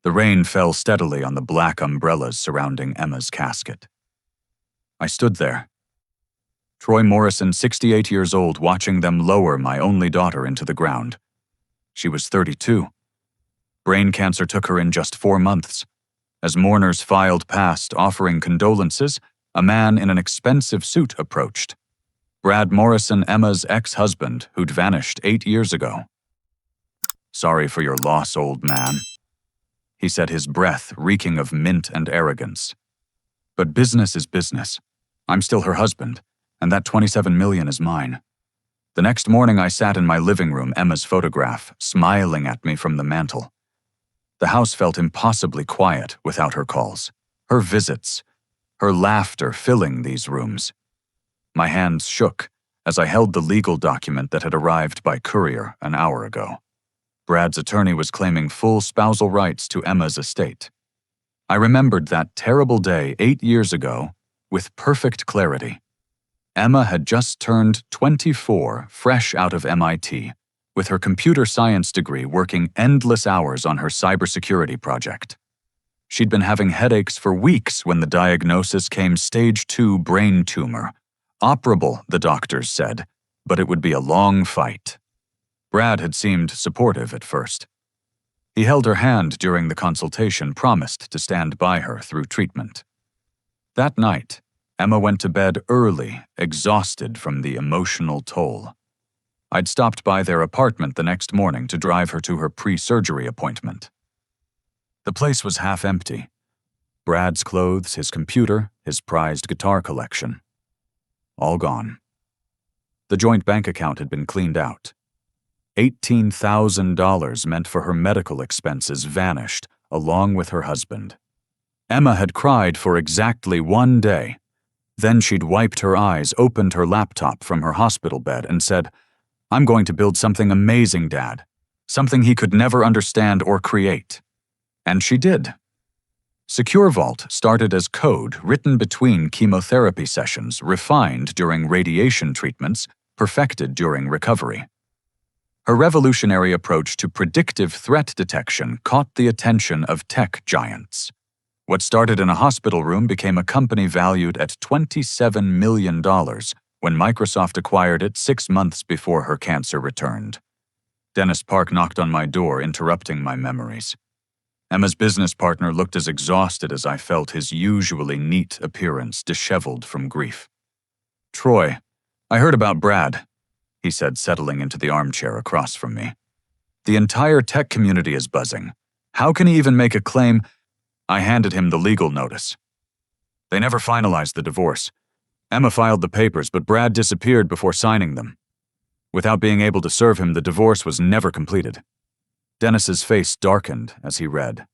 The rain fell steadily on the black umbrellas surrounding Emma's casket. I stood there, Troy Morrison, 68 years old, watching them lower my only daughter into the ground. She was 32. Brain cancer took her in just 4 months. As mourners filed past offering condolences, a man in an expensive suit approached. Brad Morrison, Emma's ex-husband, who'd vanished 8 years ago. "Sorry for your loss, old man," he said, his breath reeking of mint and arrogance. "But business is business. I'm still her husband, and that $27 million is mine." The next morning I sat in my living room, Emma's photograph, smiling at me from the mantel. The house felt impossibly quiet without her calls, her visits, her laughter filling these rooms. My hands shook as I held the legal document that had arrived by courier an hour ago. Brad's attorney was claiming full spousal rights to Emma's estate. I remembered that terrible day 8 years ago with perfect clarity. Emma had just turned 24, fresh out of MIT, with her computer science degree working endless hours on her cybersecurity project. She'd been having headaches for weeks when the diagnosis came: stage 2 brain tumor. Operable, the doctors said, but it would be a long fight. Brad had seemed supportive at first. He held her hand during the consultation, promised to stand by her through treatment. That night, Emma went to bed early, exhausted from the emotional toll. I'd stopped by their apartment the next morning to drive her to her pre-surgery appointment. The place was half empty. Brad's clothes, his computer, his prized guitar collection. All gone. The joint bank account had been cleaned out. $18,000 meant for her medical expenses vanished, along with her husband. Emma had cried for exactly 1 day. Then she'd wiped her eyes, opened her laptop from her hospital bed, and said, "I'm going to build something amazing, Dad. Something he could never understand or create." And she did. Secure Vault started as code written between chemotherapy sessions, refined during radiation treatments, perfected during recovery. Her revolutionary approach to predictive threat detection caught the attention of tech giants. What started in a hospital room became a company valued at $27 million when Microsoft acquired it 6 months before her cancer returned. Dennis Park knocked on my door, interrupting my memories. Emma's business partner looked as exhausted as I felt, his usually neat appearance disheveled from grief. "Troy, I heard about Brad," he said, settling into the armchair across from me. "The entire tech community is buzzing. How can he even make a claim?" I handed him the legal notice. "They never finalized the divorce. Emma filed the papers, but Brad disappeared before signing them. Without being able to serve him, the divorce was never completed." Dennis's face darkened as he read.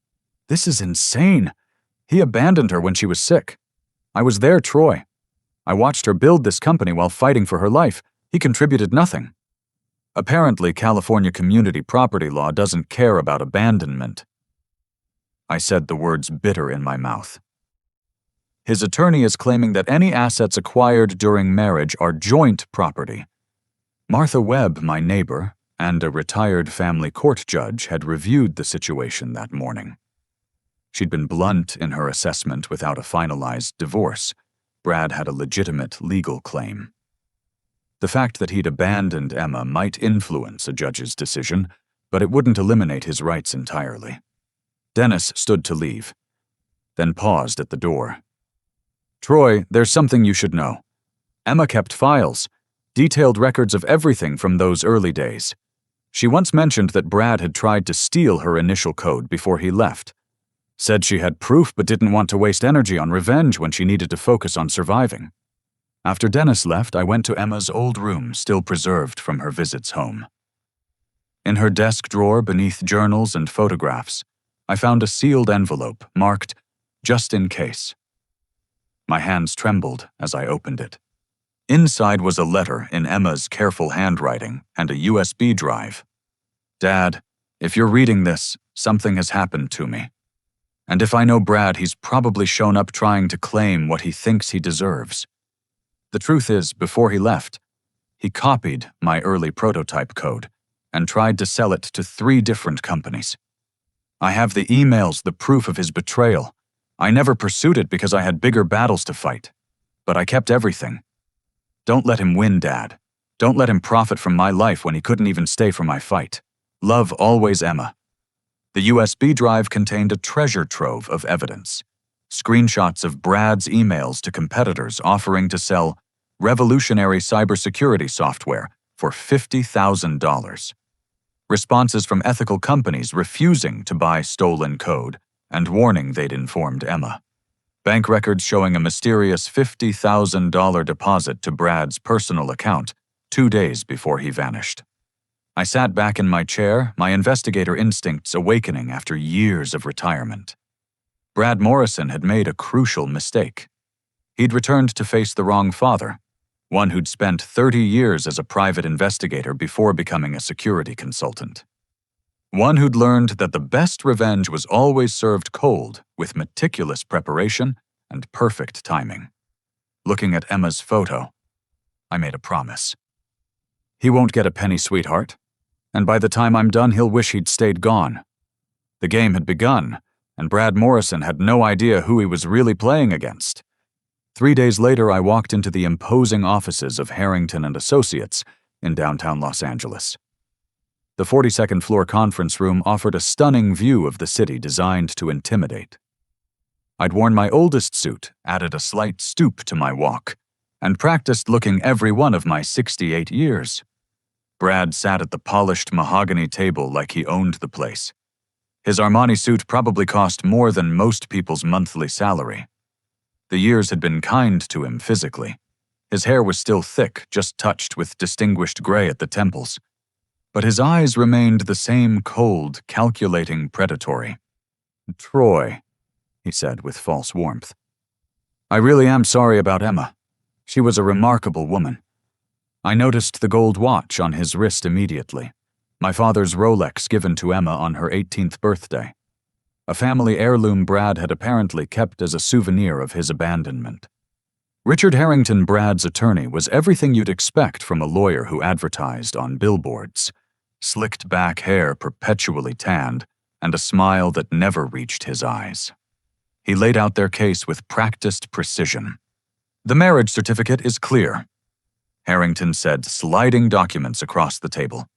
"This is insane. He abandoned her when she was sick. I was there, Troy. I watched her build this company while fighting for her life. He contributed nothing. Apparently, California community property law doesn't care about abandonment." I said, the words bitter in my mouth. "His attorney is claiming that any assets acquired during marriage are joint property." Martha Webb, my neighbor, and a retired family court judge had reviewed the situation that morning. She'd been blunt in her assessment. Without a finalized divorce, Brad had a legitimate legal claim. The fact that he'd abandoned Emma might influence a judge's decision, but it wouldn't eliminate his rights entirely. Dennis stood to leave, then paused at the door. "Troy, there's something you should know. Emma kept files, detailed records of everything from those early days. She once mentioned that Brad had tried to steal her initial code before he left. Said she had proof but didn't want to waste energy on revenge when she needed to focus on surviving." After Dennis left, I went to Emma's old room, still preserved from her visits home. In her desk drawer, beneath journals and photographs, I found a sealed envelope marked, "Just in case." My hands trembled as I opened it. Inside was a letter in Emma's careful handwriting and a USB drive. "Dad, if you're reading this, something has happened to me. And if I know Brad, he's probably shown up trying to claim what he thinks he deserves. The truth is, before he left, he copied my early prototype code and tried to sell it to 3 different companies. I have the emails, the proof of his betrayal. I never pursued it because I had bigger battles to fight. But I kept everything. Don't let him win, Dad. Don't let him profit from my life when he couldn't even stay for my fight. Love always, Emma. The USB drive contained a treasure trove of evidence. Screenshots of Brad's emails to competitors offering to sell revolutionary cybersecurity software for $50,000. Responses from ethical companies refusing to buy stolen code and warning they'd informed Emma. Bank records showing a mysterious $50,000 deposit to Brad's personal account 2 days before he vanished. I sat back in my chair, my investigator instincts awakening after years of retirement. Brad Morrison had made a crucial mistake. He'd returned to face the wrong father, one who'd spent 30 years as a private investigator before becoming a security consultant. One who'd learned that the best revenge was always served cold, with meticulous preparation and perfect timing. Looking at Emma's photo, I made a promise. He won't get a penny, sweetheart, and by the time I'm done, he'll wish he'd stayed gone. The game had begun, and Brad Morrison had no idea who he was really playing against. 3 days later, I walked into the imposing offices of Harrington and Associates in downtown Los Angeles. The 42nd floor conference room offered a stunning view of the city designed to intimidate. I'd worn my oldest suit, added a slight stoop to my walk, and practiced looking every one of my 68 years. Brad sat at the polished mahogany table like he owned the place. His Armani suit probably cost more than most people's monthly salary. The years had been kind to him physically. His hair was still thick, just touched with distinguished gray at the temples. But his eyes remained the same cold, calculating, predatory. "Troy," he said with false warmth. "I really am sorry about Emma. She was a remarkable woman." I noticed the gold watch on his wrist immediately, my father's Rolex given to Emma on her 18th birthday. A family heirloom Brad had apparently kept as a souvenir of his abandonment. Richard Harrington, Brad's attorney, was everything you'd expect from a lawyer who advertised on billboards. Slicked back hair perpetually tanned, and a smile that never reached his eyes. He laid out their case with practiced precision. "The marriage certificate is clear," Harrington said, sliding documents across the table.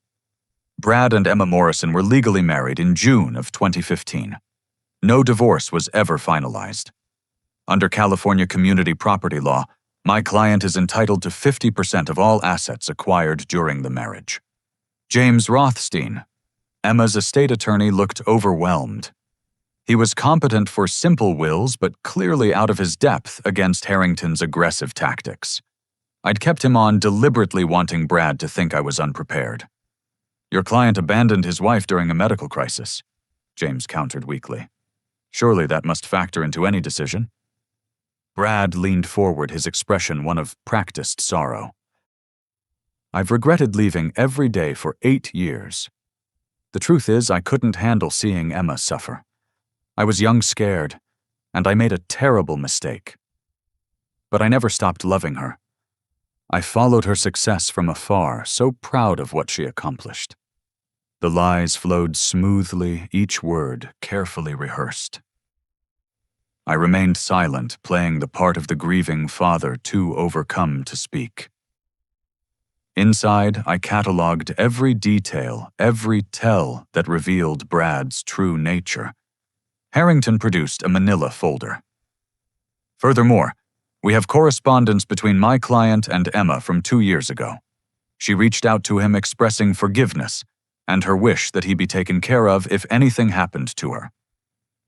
Brad and Emma Morrison were legally married in June of 2015. No divorce was ever finalized. Under California community property law, my client is entitled to 50% of all assets acquired during the marriage. James Rothstein, Emma's estate attorney, looked overwhelmed. He was competent for simple wills, but clearly out of his depth against Harrington's aggressive tactics. I'd kept him on, deliberately wanting Brad to think I was unprepared. "Your client abandoned his wife during a medical crisis," James countered weakly. "Surely that must factor into any decision." Brad leaned forward, his expression one of practiced sorrow. "I've regretted leaving every day for 8 years. The truth is, I couldn't handle seeing Emma suffer. I was young, scared, and I made a terrible mistake. But I never stopped loving her. I followed her success from afar, so proud of what she accomplished." The lies flowed smoothly, each word carefully rehearsed. I remained silent, playing the part of the grieving father too overcome to speak. Inside, I catalogued every detail, every tell that revealed Brad's true nature. Harrington produced a manila folder. "Furthermore, we have correspondence between my client and Emma from 2 years ago. She reached out to him expressing forgiveness and her wish that he be taken care of if anything happened to her.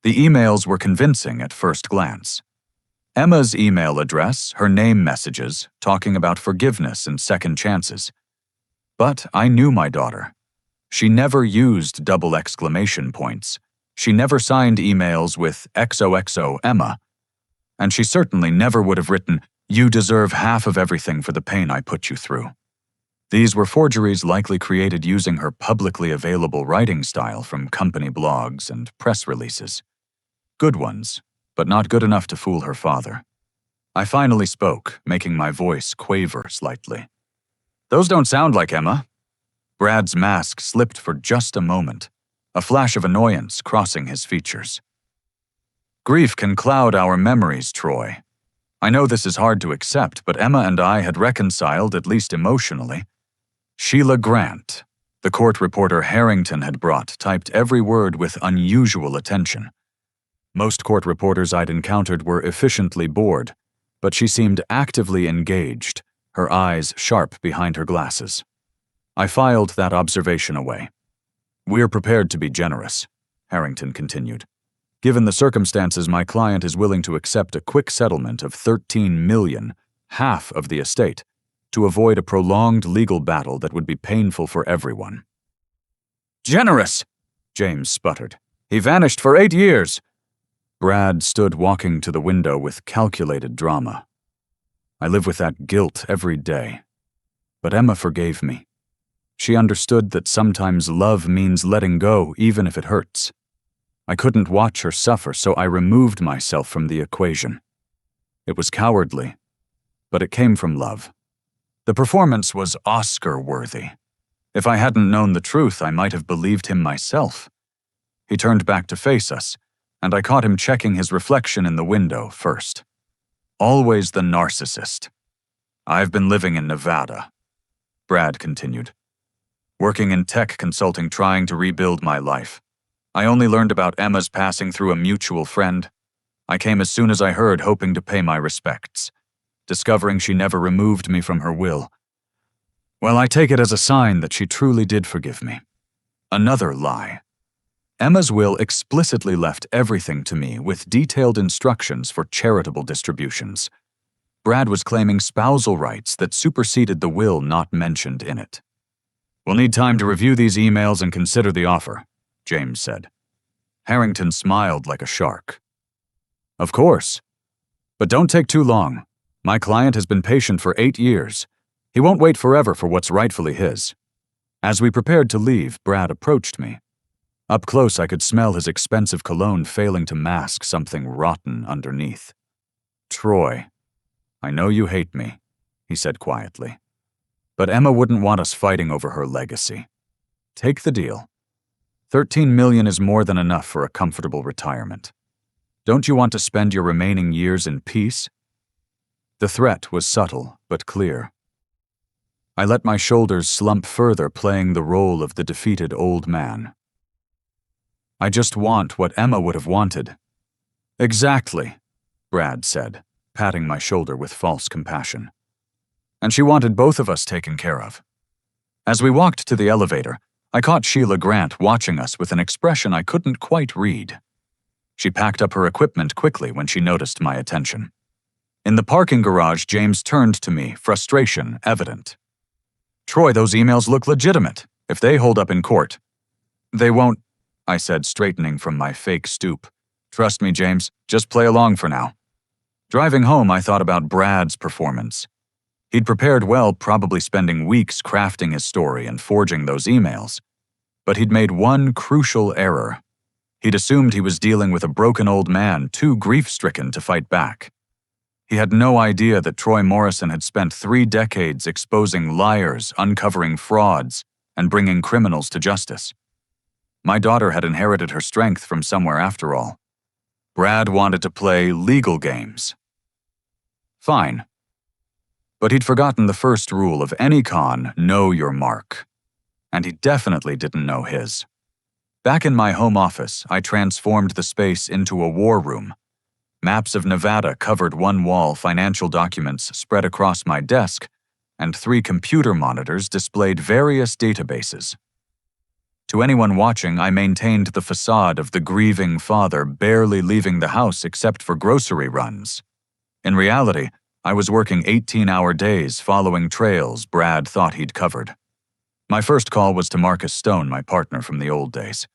The emails were convincing at first glance. Emma's email address, her name messages, talking about forgiveness and second chances. But I knew my daughter. She never used double exclamation points. She never signed emails with XOXO Emma. And she certainly never would have written, 'You deserve half of everything for the pain I put you through.' These were forgeries likely created using her publicly available writing style from company blogs and press releases. Good ones, but not good enough to fool her father. I finally spoke, making my voice quaver slightly. "Those don't sound like Emma." Brad's mask slipped for just a moment. a flash of annoyance crossing his features. Grief can cloud our memories, Troy. I know this is hard to accept, but Emma and I had reconciled, at least emotionally. Sheila Grant, the court reporter Harrington had brought, typed every word with unusual attention. Most court reporters I'd encountered were efficiently bored, but she seemed actively engaged, her eyes sharp behind her glasses. I filed that observation away. "We're prepared to be generous," Harrington continued. "Given the circumstances, my client is willing to accept a quick settlement of $13 million, half of the estate, to avoid a prolonged legal battle that would be painful for everyone." "Generous!" James sputtered. "He vanished for 8 years." Brad stood walking to the window with calculated drama. "I live with that guilt every day. But Emma forgave me. She understood that sometimes love means letting go even if it hurts. I couldn't watch her suffer, so I removed myself from the equation. It was cowardly, but it came from love. The performance was Oscar-worthy. If I hadn't known the truth, I might have believed him myself." He turned back to face us, and I caught him checking his reflection in the window first. Always the narcissist. "I've been living in Nevada," Brad continued. "Working in tech consulting, trying to rebuild my life. I only learned about Emma's passing through a mutual friend. I came as soon as I heard, hoping to pay my respects. Discovering she never removed me from her will. Well, I take it as a sign that she truly did forgive me. Another lie. Emma's will explicitly left everything to me with detailed instructions for charitable distributions. Brad was claiming spousal rights that superseded the will not mentioned in it. "We'll need time to review these emails and consider the offer," James said. Harrington smiled like a shark. "Of course. But don't take too long. My client has been patient for 8 years. He won't wait forever for what's rightfully his." As we prepared to leave, Brad approached me. Up close, I could smell his expensive cologne failing to mask something rotten underneath. "Troy, I know you hate me," he said quietly. "But Emma wouldn't want us fighting over her legacy. Take the deal. $13 million is more than enough for a comfortable retirement. Don't you want to spend your remaining years in peace?" The threat was subtle but clear. I let my shoulders slump further, playing the role of the defeated old man. "I just want what Emma would have wanted." "Exactly," Brad said, patting my shoulder with false compassion. "And she wanted both of us taken care of." As we walked to the elevator, I caught Sheila Grant watching us with an expression I couldn't quite read. She packed up her equipment quickly when she noticed my attention. In the parking garage, James turned to me, frustration evident. "Troy, those emails look legitimate. If they hold up in court." "They won't," I said, straightening from my fake stoop. "Trust me, James, just play along for now." Driving home, I thought about Brad's performance. He'd prepared well, probably spending weeks crafting his story and forging those emails. But he'd made one crucial error. He'd assumed he was dealing with a broken old man, too grief-stricken to fight back. He had no idea that Troy Morrison had spent 3 decades exposing liars, uncovering frauds, and bringing criminals to justice. My daughter had inherited her strength from somewhere after all. Brad wanted to play legal games. Fine. But he'd forgotten the first rule of any con: know your mark. And he definitely didn't know his. Back in my home office, I transformed the space into a war room. Maps of Nevada covered one wall, financial documents spread across my desk, and 3 computer monitors displayed various databases. To anyone watching, I maintained the facade of the grieving father barely leaving the house except for grocery runs. In reality, I was working 18-hour days following trails Brad thought he'd covered. My first call was to Marcus Stone, my partner from the old days.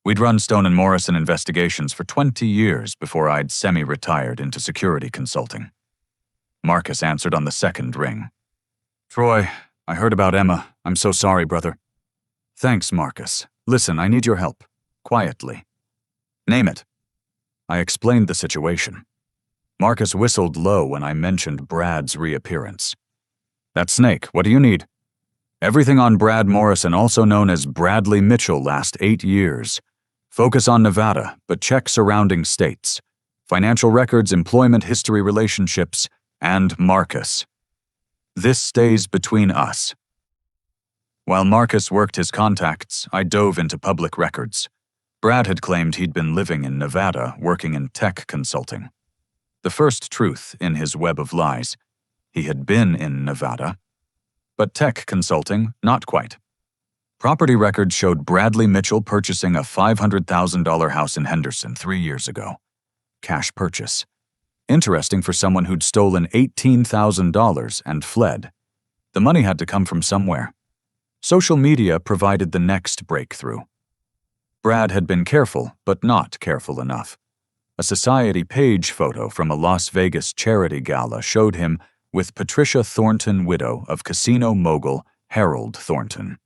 We'd run Stone & Morrison investigations for 20 years before I'd semi-retired into security consulting. Marcus answered on the second ring. "Troy, I heard about Emma. I'm so sorry, brother." "Thanks, Marcus. Listen, I need your help. Quietly." "Name it." I explained the situation. Marcus whistled low when I mentioned Brad's reappearance. "That's Snake. What do you need?" Everything on Brad Morrison, also known as Bradley Mitchell, last 8 years. Focus on Nevada, but check surrounding states. Financial records, employment history, relationships, and Marcus. This stays between us. While Marcus worked his contacts, I dove into public records. Brad had claimed he'd been living in Nevada, working in tech consulting. The first truth in his web of lies. He had been in Nevada. But tech consulting, not quite. Property records showed Bradley Mitchell purchasing a $500,000 house in Henderson 3 years ago. Cash purchase. Interesting for someone who'd stolen $18,000 and fled. The money had to come from somewhere. Social media provided the next breakthrough. Brad had been careful, but not careful enough. A society page photo from a Las Vegas charity gala showed him with Patricia Thornton, widow of casino mogul Harold Thornton.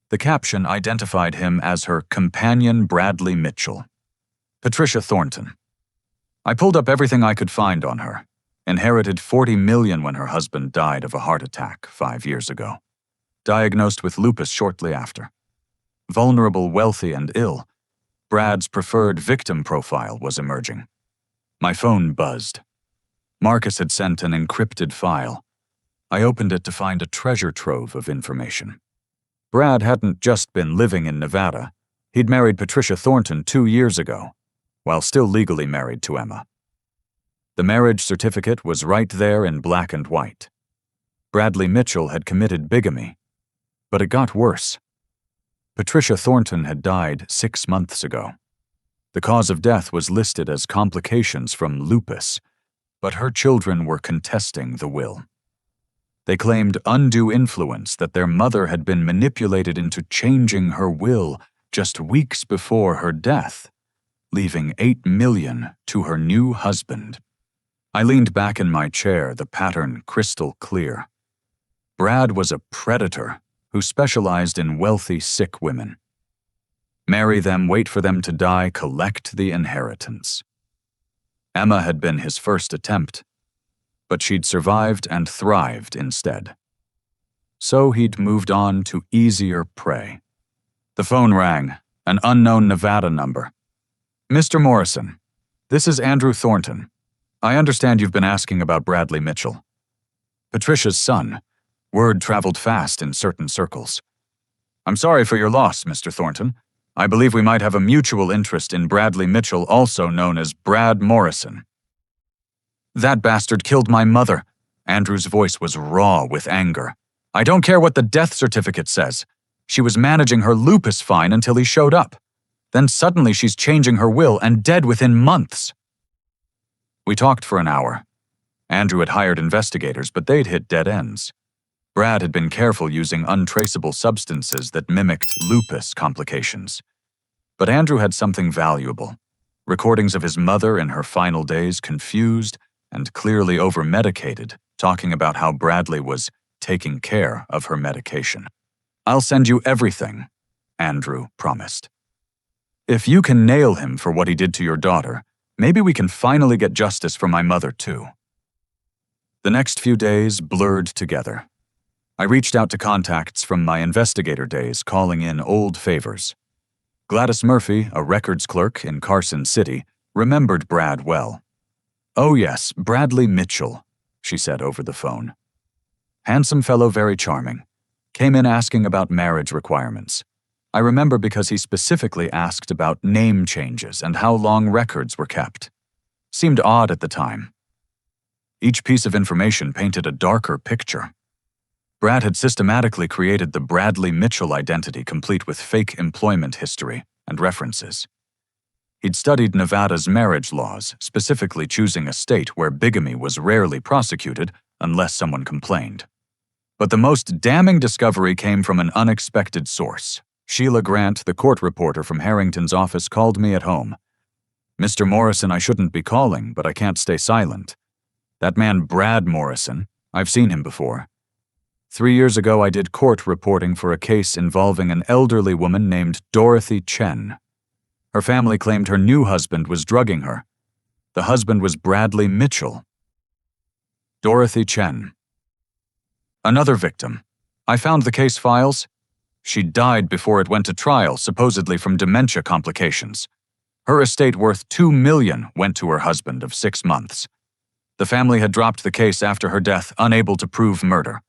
The caption identified him as her companion Bradley Mitchell. Patricia Thornton. I pulled up everything I could find on her. Inherited $40 million when her husband died of a heart attack 5 years ago. Diagnosed with lupus shortly after. Vulnerable, wealthy, and ill. Brad's preferred victim profile was emerging. My phone buzzed. Marcus had sent an encrypted file. I opened it to find a treasure trove of information. Brad hadn't just been living in Nevada. He'd married Patricia Thornton 2 years ago, while still legally married to Emma. The marriage certificate was right there in black and white. Bradley Mitchell had committed bigamy. But it got worse. Patricia Thornton had died 6 months ago. The cause of death was listed as complications from lupus, but her children were contesting the will. They claimed undue influence, that their mother had been manipulated into changing her will just weeks before her death, leaving $8 million to her new husband. I leaned back in my chair, the pattern crystal clear. Brad was a predator who specialized in wealthy, sick women. Marry them, wait for them to die, collect the inheritance. Emma had been his first attempt, but she'd survived and thrived instead. So he'd moved on to easier prey. The phone rang, an unknown Nevada number. Mr. Morrison, this is Andrew Thornton. I understand you've been asking about Bradley Mitchell. Patricia's son. Word traveled fast in certain circles. I'm sorry for your loss, Mr. Thornton. I believe we might have a mutual interest in Bradley Mitchell, also known as Brad Morrison. That bastard killed my mother. Andrew's voice was raw with anger. I don't care what the death certificate says. She was managing her lupus fine until he showed up. Then suddenly she's changing her will and dead within months. We talked for an hour. Andrew had hired investigators, but they'd hit dead ends. Brad had been careful using untraceable substances that mimicked lupus complications. But Andrew had something valuable. Recordings of his mother in her final days, confused and clearly over-medicated, talking about how Bradley was taking care of her medication. I'll send you everything, Andrew promised. If you can nail him for what he did to your daughter, maybe we can finally get justice for my mother too. The next few days blurred together. I reached out to contacts from my investigator days, calling in old favors. Gladys Murphy, a records clerk in Carson City, remembered Brad well. Oh yes, Bradley Mitchell, she said over the phone. Handsome fellow, very charming. Came in asking about marriage requirements. I remember because he specifically asked about name changes and how long records were kept. Seemed odd at the time. Each piece of information painted a darker picture. Brad had systematically created the Bradley Mitchell identity, complete with fake employment history and references. He'd studied Nevada's marriage laws, specifically choosing a state where bigamy was rarely prosecuted unless someone complained. But the most damning discovery came from an unexpected source. Sheila Grant, the court reporter from Harrington's office, called me at home. Mr. Morrison, I shouldn't be calling, but I can't stay silent. That man Brad Morrison, I've seen him before. 3 years ago, I did court reporting for a case involving an elderly woman named Dorothy Chen. Her family claimed her new husband was drugging her. The husband was Bradley Mitchell. Dorothy Chen. Another victim. I found the case files. She died before it went to trial, supposedly from dementia complications. Her estate worth $2 million went to her husband of 6 months. The family had dropped the case after her death, unable to prove murder.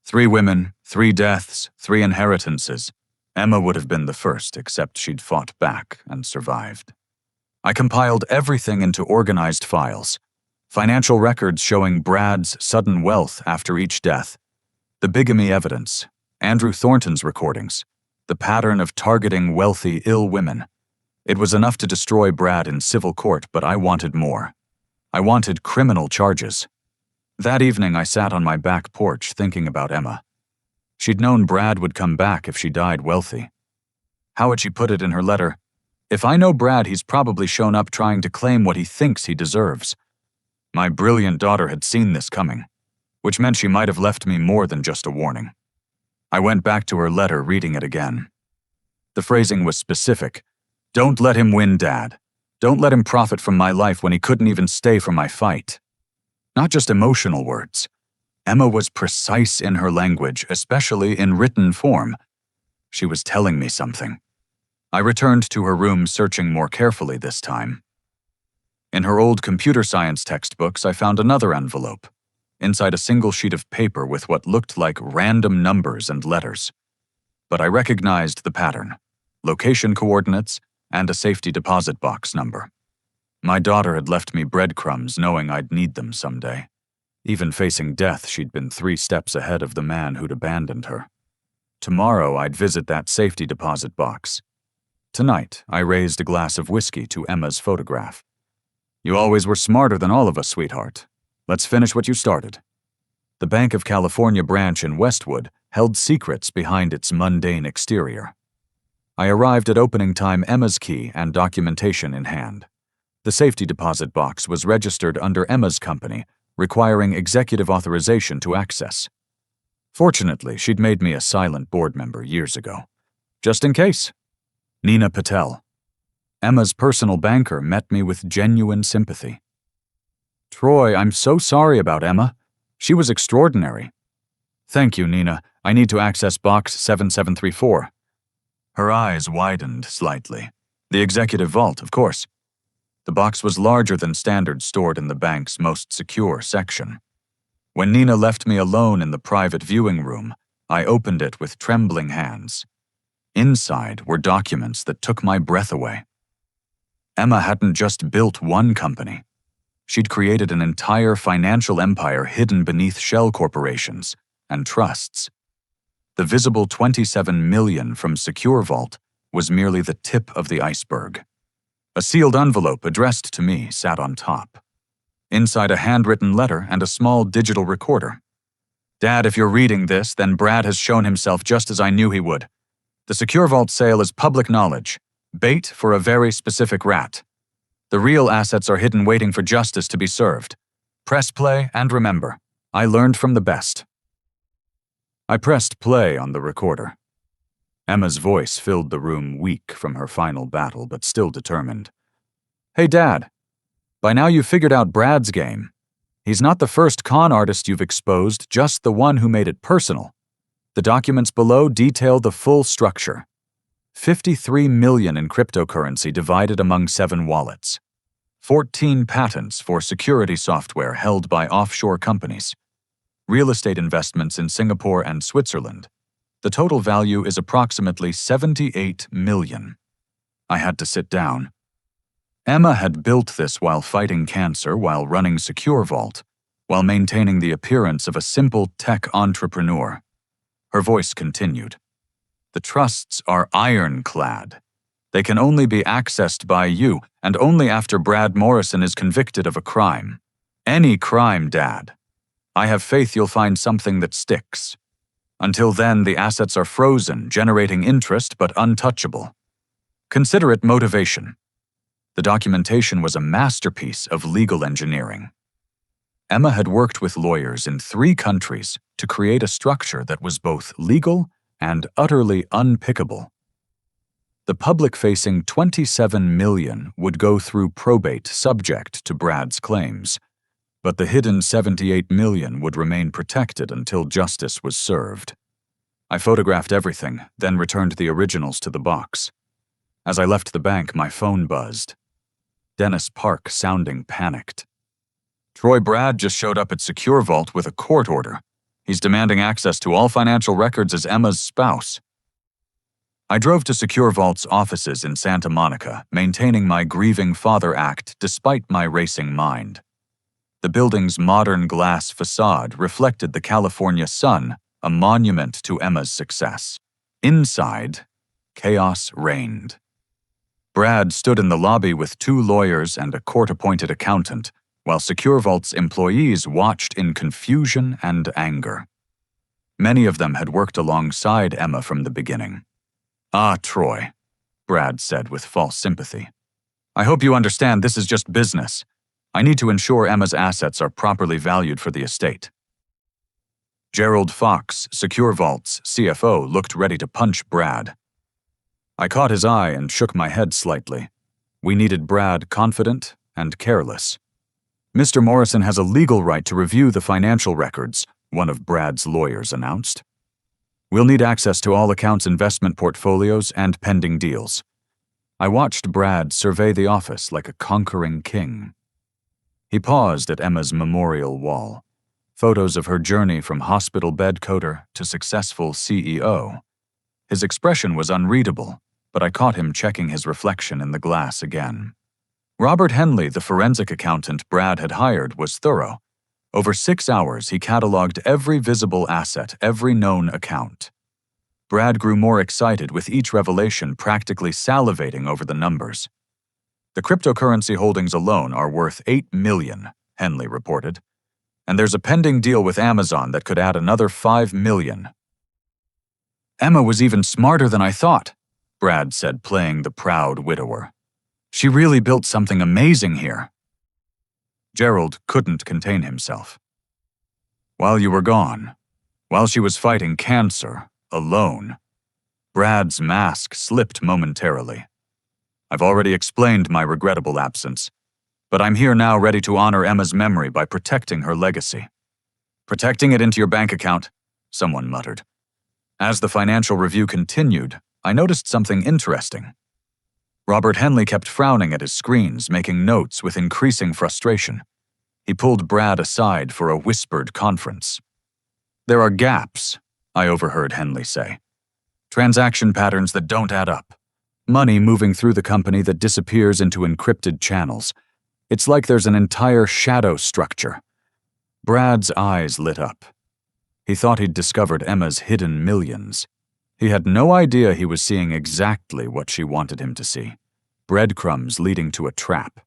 3 women, 3 deaths, 3 inheritances. Emma would have been the first, except she'd fought back and survived. I compiled everything into organized files. Financial records showing Brad's sudden wealth after each death. The bigamy evidence, Andrew Thornton's recordings, the pattern of targeting wealthy, ill women. It was enough to destroy Brad in civil court, but I wanted more. I wanted criminal charges. That evening, I sat on my back porch thinking about Emma. She'd known Brad would come back if she died wealthy. How had she put it in her letter? If I know Brad, he's probably shown up trying to claim what he thinks he deserves. My brilliant daughter had seen this coming, which meant she might have left me more than just a warning. I went back to her letter, reading it again. The phrasing was specific. Don't let him win, Dad. Don't let him profit from my life when he couldn't even stay for my fight. Not just emotional words. Emma was precise in her language, especially in written form. She was telling me something. I returned to her room, searching more carefully this time. In her old computer science textbooks, I found another envelope, inside a single sheet of paper with what looked like random numbers and letters. But I recognized the pattern: location coordinates and a safety deposit box number. My daughter had left me breadcrumbs, knowing I'd need them someday. Even facing death, she'd been 3 steps ahead of the man who'd abandoned her. Tomorrow, I'd visit that safety deposit box. Tonight, I raised a glass of whiskey to Emma's photograph. You always were smarter than all of us, sweetheart. Let's finish what you started. The Bank of California branch in Westwood held secrets behind its mundane exterior. I arrived at opening time, Emma's key and documentation in hand. The safety deposit box was registered under Emma's company, requiring executive authorization to access. Fortunately, she'd made me a silent board member years ago. Just in case. Nina Patel, Emma's personal banker, met me with genuine sympathy. Troy, I'm so sorry about Emma. She was extraordinary. Thank you, Nina. I need to access box 7734. Her eyes widened slightly. The executive vault, of course. The box was larger than standard, stored in the bank's most secure section. When Nina left me alone in the private viewing room, I opened it with trembling hands. Inside were documents that took my breath away. Emma hadn't just built one company. She'd created an entire financial empire hidden beneath shell corporations and trusts. The visible $27 million from Secure Vault was merely the tip of the iceberg. A sealed envelope addressed to me sat on top. Inside, a handwritten letter and a small digital recorder. Dad, if you're reading this, then Brad has shown himself just as I knew he would. The Secure Vault sale is public knowledge. Bait for a very specific rat. The real assets are hidden, waiting for justice to be served. Press play and remember, I learned from the best. I pressed play on the recorder. Emma's voice filled the room, weak from her final battle, but still determined. Hey, Dad. By now you've figured out Brad's game. He's not the first con artist you've exposed, just the one who made it personal. The documents below detail the full structure. $53 million in cryptocurrency divided among 7 wallets. 14 patents for security software held by offshore companies. Real estate investments in Singapore and Switzerland. The total value is approximately $78 million. I had to sit down. Emma had built this while fighting cancer, while running Secure Vault, while maintaining the appearance of a simple tech entrepreneur. Her voice continued. The trusts are ironclad. They can only be accessed by you, and only after Brad Morrison is convicted of a crime. Any crime, Dad. I have faith you'll find something that sticks. Until then, the assets are frozen, generating interest but untouchable. Consider it motivation. The documentation was a masterpiece of legal engineering. Emma had worked with lawyers in 3 countries to create a structure that was both legal and utterly unpickable. The public-facing $27 million would go through probate subject to Brad's claims, but the hidden $78 million would remain protected until justice was served. I photographed everything, then returned the originals to the box. As I left the bank, my phone buzzed. Dennis Park sounding panicked. Troy Brad just showed up at Secure Vault with a court order. He's demanding access to all financial records as Emma's spouse. I drove to Secure Vault's offices in Santa Monica, maintaining my grieving father act despite my racing mind. The building's modern glass facade reflected the California sun, a monument to Emma's success. Inside, chaos reigned. Brad stood in the lobby with 2 lawyers and a court-appointed accountant, while Secure Vault's employees watched in confusion and anger. Many of them had worked alongside Emma from the beginning. "Ah, Troy," Brad said with false sympathy. "I hope you understand this is just business. I need to ensure Emma's assets are properly valued for the estate." Gerald Fox, Secure Vault's CFO, looked ready to punch Brad. I caught his eye and shook my head slightly. We needed Brad confident and careless. "Mr. Morrison has a legal right to review the financial records," one of Brad's lawyers announced. "We'll need access to all accounts' investment portfolios and pending deals." I watched Brad survey the office like a conquering king. He paused at Emma's memorial wall. Photos of her journey from hospital bed coder to successful CEO. His expression was unreadable, but I caught him checking his reflection in the glass again. Robert Henley, the forensic accountant Brad had hired, was thorough. Over 6 hours, he cataloged every visible asset, every known account. Brad grew more excited with each revelation, practically salivating over the numbers. "The cryptocurrency holdings alone are worth $8 million, Henley reported. "And there's a pending deal with Amazon that could add another $5 million. "Emma was even smarter than I thought," Brad said, playing the proud widower. "She really built something amazing here." Gerald couldn't contain himself. "While you were gone, while she was fighting cancer, alone." Brad's mask slipped momentarily. "I've already explained my regrettable absence, but I'm here now ready to honor Emma's memory by protecting her legacy." "Protecting it into your bank account," someone muttered. As the financial review continued, I noticed something interesting. Robert Henley kept frowning at his screens, making notes with increasing frustration. He pulled Brad aside for a whispered conference. "There are gaps," I overheard Henley say. "Transaction patterns that don't add up. Money moving through the company that disappears into encrypted channels. It's like there's an entire shadow structure." Brad's eyes lit up. He thought he'd discovered Emma's hidden millions. He had no idea he was seeing exactly what she wanted him to see. Breadcrumbs leading to a trap.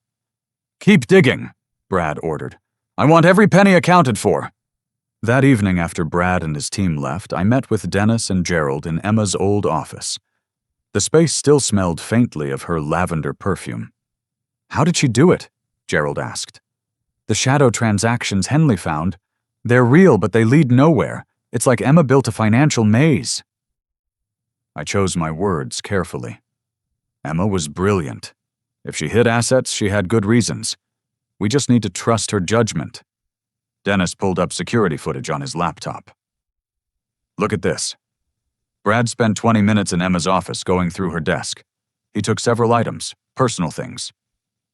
"Keep digging," Brad ordered. "I want every penny accounted for." That evening after Brad and his team left, I met with Dennis and Gerald in Emma's old office. The space still smelled faintly of her lavender perfume. "How did she do it?" Gerald asked. "The shadow transactions Henley found, they're real but they lead nowhere. It's like Emma built a financial maze." I chose my words carefully. Emma was brilliant. If she hid assets, she had good reasons. We just need to trust her judgment. Dennis pulled up security footage on his laptop. "Look at this." Brad spent 20 minutes in Emma's office going through her desk. He took several items, personal things.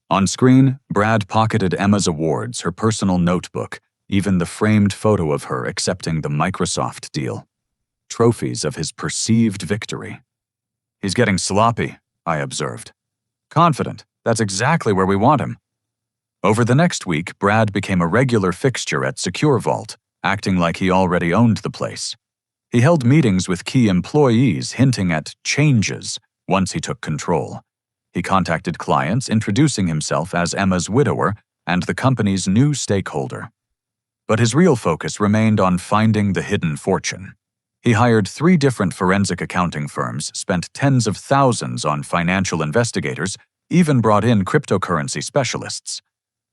On screen, Brad pocketed Emma's awards, her personal notebook, even the framed photo of her accepting the Microsoft deal. Trophies of his perceived victory. "He's getting sloppy," I observed. "Confident, that's exactly where we want him." Over the next week, Brad became a regular fixture at Secure Vault, acting like he already owned the place. He held meetings with key employees hinting at changes once he took control. He contacted clients introducing himself as Emma's widower and the company's new stakeholder. But his real focus remained on finding the hidden fortune. He hired 3 different forensic accounting firms, spent tens of thousands on financial investigators, even brought in cryptocurrency specialists.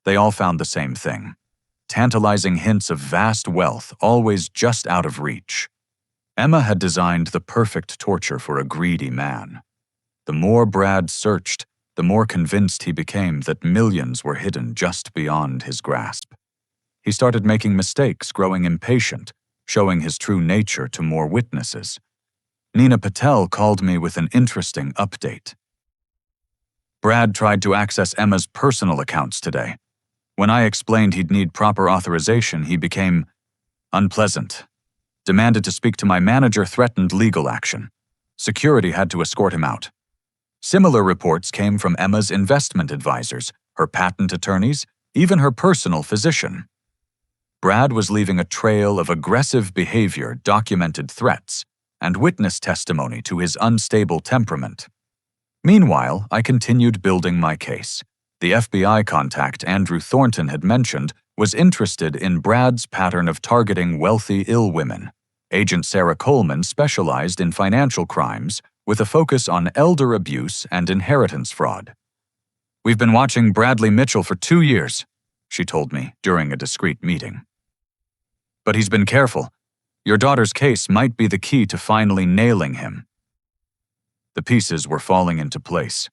They all found the same thing. Tantalizing hints of vast wealth, always just out of reach. Emma had designed the perfect torture for a greedy man. The more Brad searched, the more convinced he became that millions were hidden just beyond his grasp. He started making mistakes, growing impatient, showing his true nature to more witnesses. Nina Patel called me with an interesting update. Brad tried to access Emma's personal accounts today. When I explained he'd need proper authorization, he became unpleasant, demanded to speak to my manager, threatened legal action. Security had to escort him out. Similar reports came from Emma's investment advisors, her patent attorneys, even her personal physician. Brad was leaving a trail of aggressive behavior, documented threats, and witness testimony to his unstable temperament. Meanwhile, I continued building my case. The FBI contact Andrew Thornton had mentioned was interested in Brad's pattern of targeting wealthy, ill women. Agent Sarah Coleman specialized in financial crimes with a focus on elder abuse and inheritance fraud. "We've been watching Bradley Mitchell for 2 years," she told me during a discreet meeting. "But he's been careful. Your daughter's case might be the key to finally nailing him." The pieces were falling into place.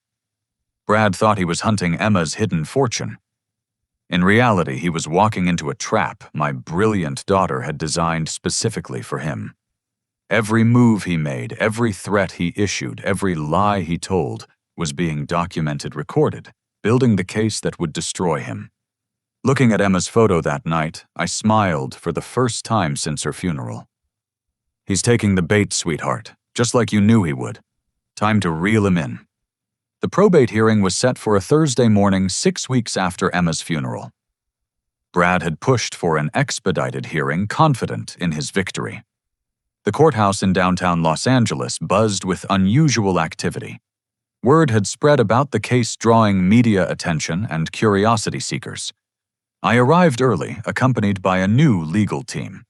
Brad thought he was hunting Emma's hidden fortune. In reality, he was walking into a trap my brilliant daughter had designed specifically for him. Every move he made, every threat he issued, every lie he told was being documented, recorded, building the case that would destroy him. Looking at Emma's photo that night, I smiled for the first time since her funeral. "He's taking the bait, sweetheart, just like you knew he would. Time to reel him in." The probate hearing was set for a Thursday morning 6 weeks after Emma's funeral. Brad had pushed for an expedited hearing, confident in his victory. The courthouse in downtown Los Angeles buzzed with unusual activity. Word had spread about the case, drawing media attention and curiosity seekers. I arrived early, accompanied by a new legal team.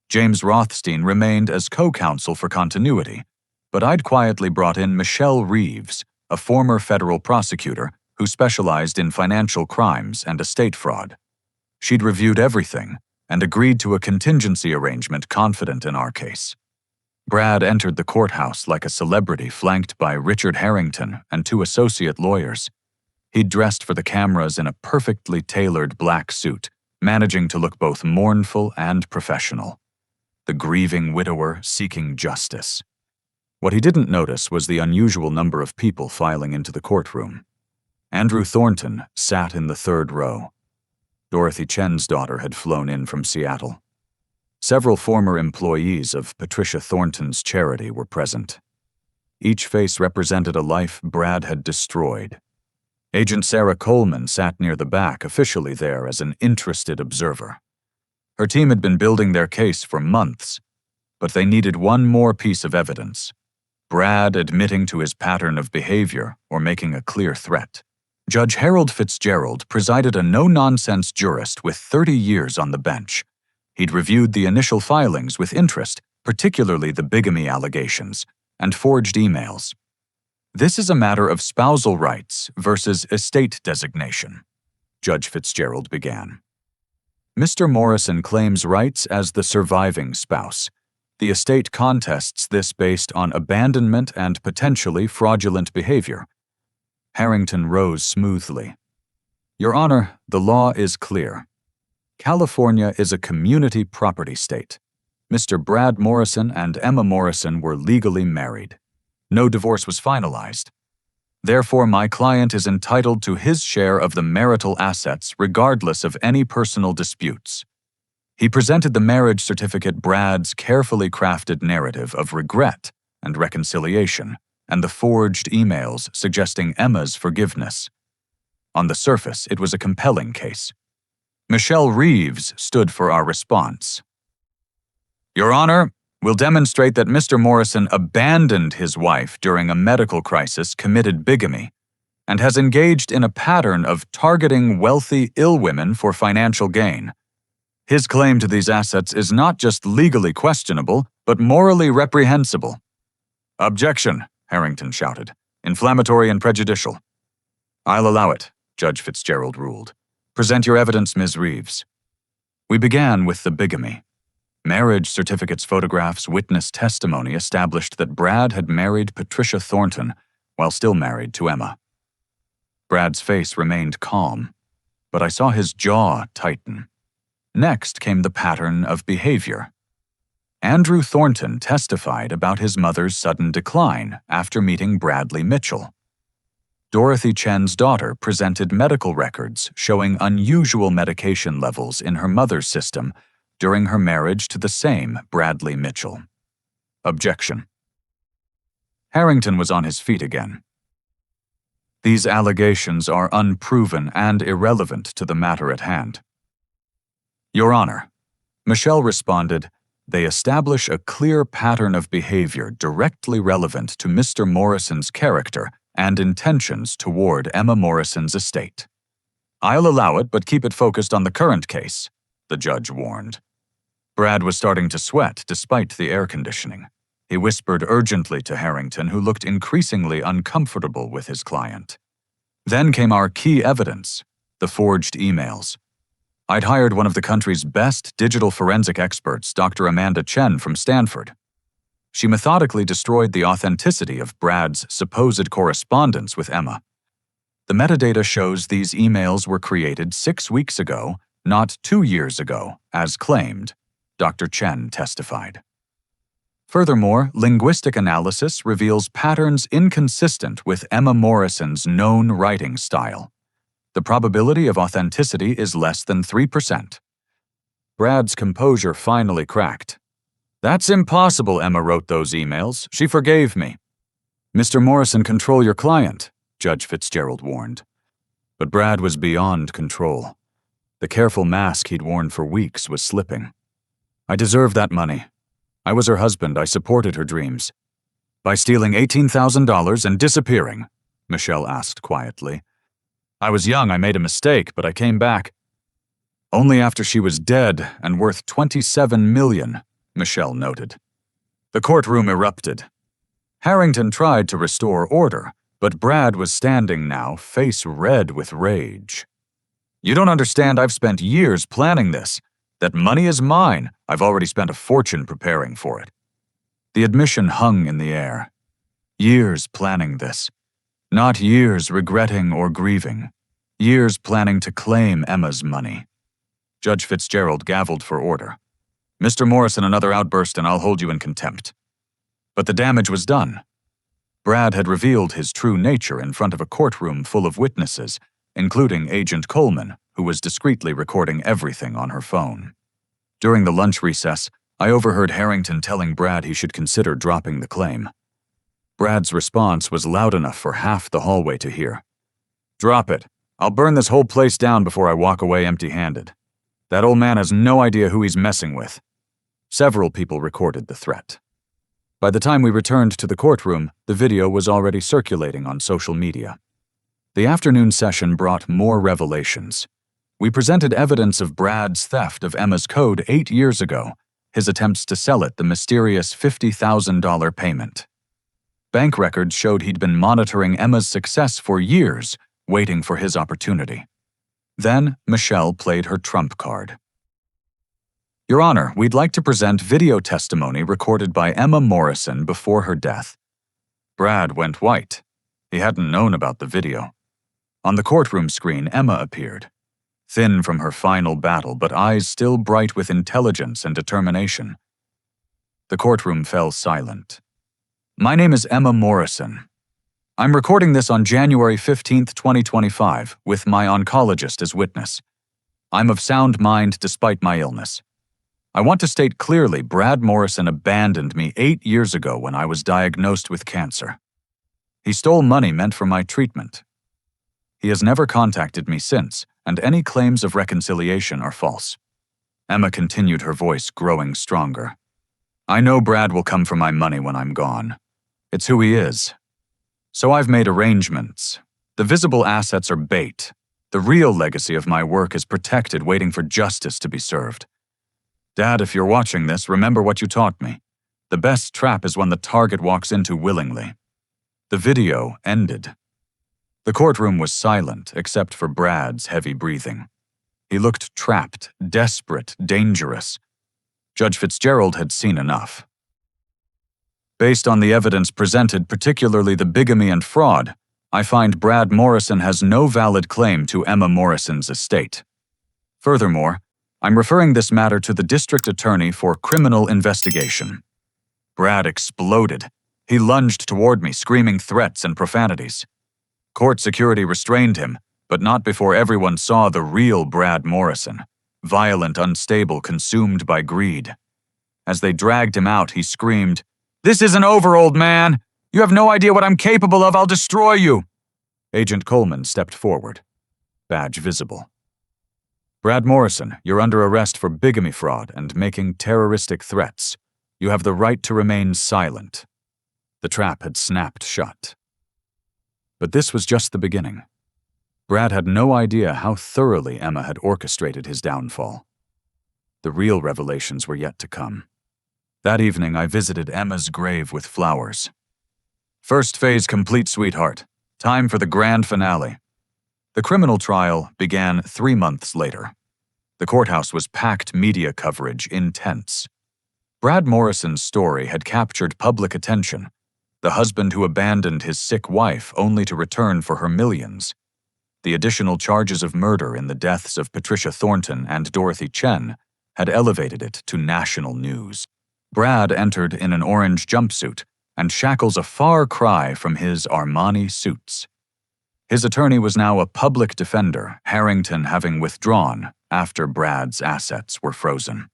James Rothstein remained as co-counsel for continuity, but I'd quietly brought in Michelle Reeves, a former federal prosecutor who specialized in financial crimes and estate fraud. She'd reviewed everything and agreed to a contingency arrangement, confident in our case. Brad entered the courthouse like a celebrity, flanked by Richard Harrington and 2 associate lawyers. He'd dressed for the cameras in a perfectly tailored black suit, managing to look both mournful and professional. The grieving widower seeking justice. What he didn't notice was the unusual number of people filing into the courtroom. Andrew Thornton sat in the 3rd row. Dorothy Chen's daughter had flown in from Seattle. Several former employees of Patricia Thornton's charity were present. Each face represented a life Brad had destroyed. Agent Sarah Coleman sat near the back, officially there as an interested observer. Her team had been building their case for months, but they needed one more piece of evidence. Brad admitting to his pattern of behavior or making a clear threat. Judge Harold Fitzgerald presided, a no-nonsense jurist with 30 years on the bench. He'd reviewed the initial filings with interest, particularly the bigamy allegations, and forged emails. "This is a matter of spousal rights versus estate designation," Judge Fitzgerald began. "Mr. Morrison claims rights as the surviving spouse. The estate contests this based on abandonment and potentially fraudulent behavior." Harrington rose smoothly. "Your Honor, the law is clear. California is a community property state. Mr. Brad Morrison and Emma Morrison were legally married. No divorce was finalized. Therefore, my client is entitled to his share of the marital assets regardless of any personal disputes." He presented the marriage certificate, Brad's carefully crafted narrative of regret and reconciliation, and the forged emails suggesting Emma's forgiveness. On the surface, it was a compelling case. Michelle Reeves stood for our response. "Your Honor, will demonstrate that Mr. Morrison abandoned his wife during a medical crisis, committed bigamy, and has engaged in a pattern of targeting wealthy, ill women for financial gain. His claim to these assets is not just legally questionable, but morally reprehensible." "Objection," Harrington shouted. "Inflammatory and prejudicial." "I'll allow it," Judge Fitzgerald ruled. "Present your evidence, Ms. Reeves." We began with the bigamy. Marriage certificates, photographs, witness testimony established that Brad had married Patricia Thornton while still married to Emma. Brad's face remained calm, but I saw his jaw tighten. Next came the pattern of behavior. Andrew Thornton testified about his mother's sudden decline after meeting Bradley Mitchell. Dorothy Chen's daughter presented medical records showing unusual medication levels in her mother's system during her marriage to the same Bradley Mitchell. Objection. Harrington was on his feet again. These allegations are unproven and irrelevant to the matter at hand. Your Honor, Michelle responded, they establish a clear pattern of behavior directly relevant to Mr. Morrison's character and intentions toward Emma Morrison's estate. I'll allow it, but keep it focused on the current case, the judge warned. Brad was starting to sweat despite the air conditioning. He whispered urgently to Harrington, who looked increasingly uncomfortable with his client. Then came our key evidence, the forged emails. I'd hired one of the country's best digital forensic experts, Dr. Amanda Chen from Stanford. She methodically destroyed the authenticity of Brad's supposed correspondence with Emma. The metadata shows these emails were created 6 weeks ago, not 2 years ago, as claimed, Dr. Chen testified. Furthermore, linguistic analysis reveals patterns inconsistent with Emma Morrison's known writing style. The probability of authenticity is less than 3%. Brad's composure finally cracked. That's impossible, Emma wrote those emails. She forgave me. Mr. Morrison, control your client, Judge Fitzgerald warned. But Brad was beyond control. The careful mask he'd worn for weeks was slipping. I deserved that money. I was her husband. I supported her dreams. By stealing $18,000 and disappearing, Michelle asked quietly. I was young, I made a mistake, but I came back. Only after she was dead and worth $27 million, Michelle noted. The courtroom erupted. Harrington tried to restore order, but Brad was standing now, face red with rage. You don't understand, I've spent years planning this. That money is mine. I've already spent a fortune preparing for it. The admission hung in the air. Years planning this. Not years regretting or grieving. Years planning to claim Emma's money. Judge Fitzgerald gavelled for order. Mr. Morrison, another outburst and I'll hold you in contempt. But the damage was done. Brad had revealed his true nature in front of a courtroom full of witnesses, including Agent Coleman, who was discreetly recording everything on her phone. During the lunch recess, I overheard Harrington telling Brad he should consider dropping the claim. Brad's response was loud enough for half the hallway to hear. Drop it. I'll burn this whole place down before I walk away empty-handed. That old man has no idea who he's messing with. Several people recorded the threat. By the time we returned to the courtroom, the video was already circulating on social media. The afternoon session brought more revelations. We presented evidence of Brad's theft of Emma's code 8 years ago, his attempts to sell it the mysterious $50,000 payment. Bank records showed he'd been monitoring Emma's success for years, waiting for his opportunity. Then, Michelle played her trump card. Your Honor, we'd like to present video testimony recorded by Emma Morrison before her death. Brad went white. He hadn't known about the video. On the courtroom screen, Emma appeared. Thin from her final battle, but eyes still bright with intelligence and determination. The courtroom fell silent. My name is Emma Morrison. I'm recording this on January 15, 2025, with my oncologist as witness. I'm of sound mind despite my illness. I want to state clearly Brad Morrison abandoned me 8 years ago when I was diagnosed with cancer. He stole money meant for my treatment. He has never contacted me since, and any claims of reconciliation are false. Emma continued, her voice growing stronger. I know Brad will come for my money when I'm gone. It's who he is. So I've made arrangements. The visible assets are bait. The real legacy of my work is protected, waiting for justice to be served. Dad, if you're watching this, remember what you taught me. The best trap is one the target walks into willingly. The video ended. The courtroom was silent except for Brad's heavy breathing. He looked trapped, desperate, dangerous. Judge Fitzgerald had seen enough. Based on the evidence presented, particularly the bigamy and fraud, I find Brad Morrison has no valid claim to Emma Morrison's estate. Furthermore, I'm referring this matter to the district attorney for criminal investigation." Brad exploded. He lunged toward me, screaming threats and profanities. Court security restrained him, but not before everyone saw the real Brad Morrison, violent, unstable, consumed by greed. As they dragged him out, he screamed, "This isn't over, old man! You have no idea what I'm capable of! I'll destroy you!" Agent Coleman stepped forward, badge visible. "Brad Morrison, you're under arrest for bigamy fraud and making terroristic threats. You have the right to remain silent." The trap had snapped shut. But this was just the beginning. Brad had no idea how thoroughly Emma had orchestrated his downfall. The real revelations were yet to come. That evening, I visited Emma's grave with flowers. "First phase complete, sweetheart. Time for the grand finale." The criminal trial began 3 months later. The courthouse was packed, media coverage intense. Brad Morrison's story had captured public attention. The husband who abandoned his sick wife only to return for her millions. The additional charges of murder in the deaths of Patricia Thornton and Dorothy Chen had elevated it to national news. Brad entered in an orange jumpsuit and shackles a far cry from his Armani suits. His attorney was now a public defender, Harrington having withdrawn after Brad's assets were frozen.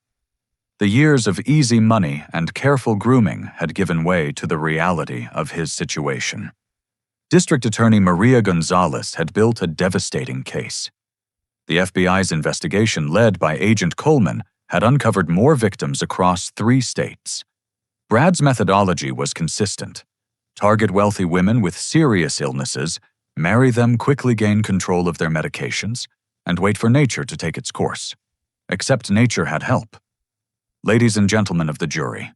The years of easy money and careful grooming had given way to the reality of his situation. District Attorney Maria Gonzalez had built a devastating case. The FBI's investigation, led by Agent Coleman, had uncovered more victims across 3 states. Brad's methodology was consistent. Target wealthy women with serious illnesses, marry them, quickly gain control of their medications, and wait for nature to take its course. Except nature had help. Ladies and gentlemen of the jury.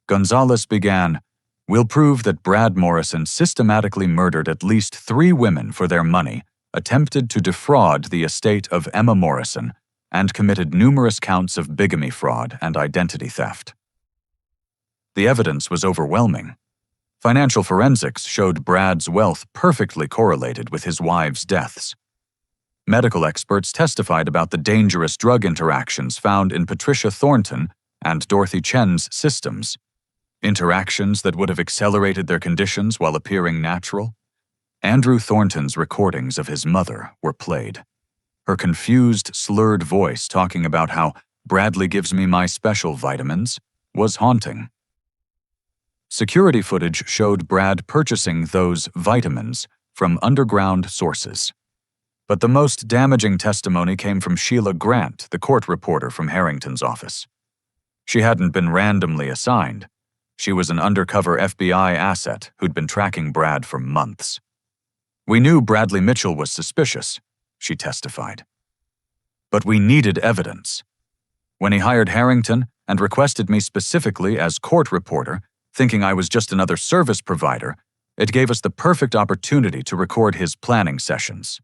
Gonzalez began, "We'll prove that Brad Morrison systematically murdered at least 3 women for their money, attempted to defraud the estate of Emma Morrison, and committed numerous counts of bigamy fraud and identity theft." The evidence was overwhelming. Financial forensics showed Brad's wealth perfectly correlated with his wives' deaths. Medical experts testified about the dangerous drug interactions found in Patricia Thornton and Dorothy Chen's systems, interactions that would have accelerated their conditions while appearing natural. Andrew Thornton's recordings of his mother were played. Her confused, slurred voice talking about how "Bradley gives me my special vitamins" was haunting. Security footage showed Brad purchasing those vitamins from underground sources. But the most damaging testimony came from Sheila Grant, the court reporter from Harrington's office. She hadn't been randomly assigned. She was an undercover FBI asset who'd been tracking Brad for months. "We knew Bradley Mitchell was suspicious," she testified. "But we needed evidence. When he hired Harrington and requested me specifically as court reporter, thinking I was just another service provider, it gave us the perfect opportunity to record his planning sessions."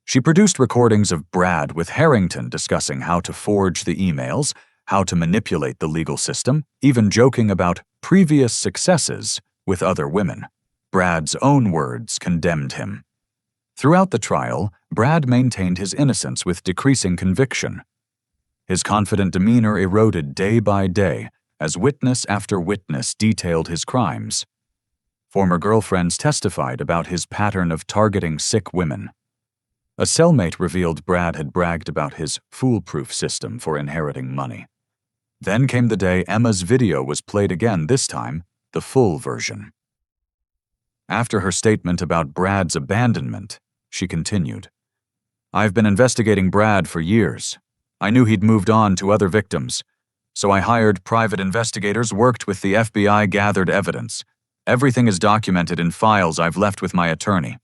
She produced recordings of Brad with Harrington discussing how to forge the emails, how to manipulate the legal system, even joking about previous successes with other women. Brad's own words condemned him. Throughout the trial, Brad maintained his innocence with decreasing conviction. His confident demeanor eroded day by day as witness after witness detailed his crimes. Former girlfriends testified about his pattern of targeting sick women. A cellmate revealed Brad had bragged about his foolproof system for inheriting money. Then came the day Emma's video was played again, this time the full version. After her statement about Brad's abandonment, she continued, "I've been investigating Brad for years. I knew he'd moved on to other victims. So I hired private investigators, worked with the FBI, gathered evidence. Everything is documented in files I've left with my attorney.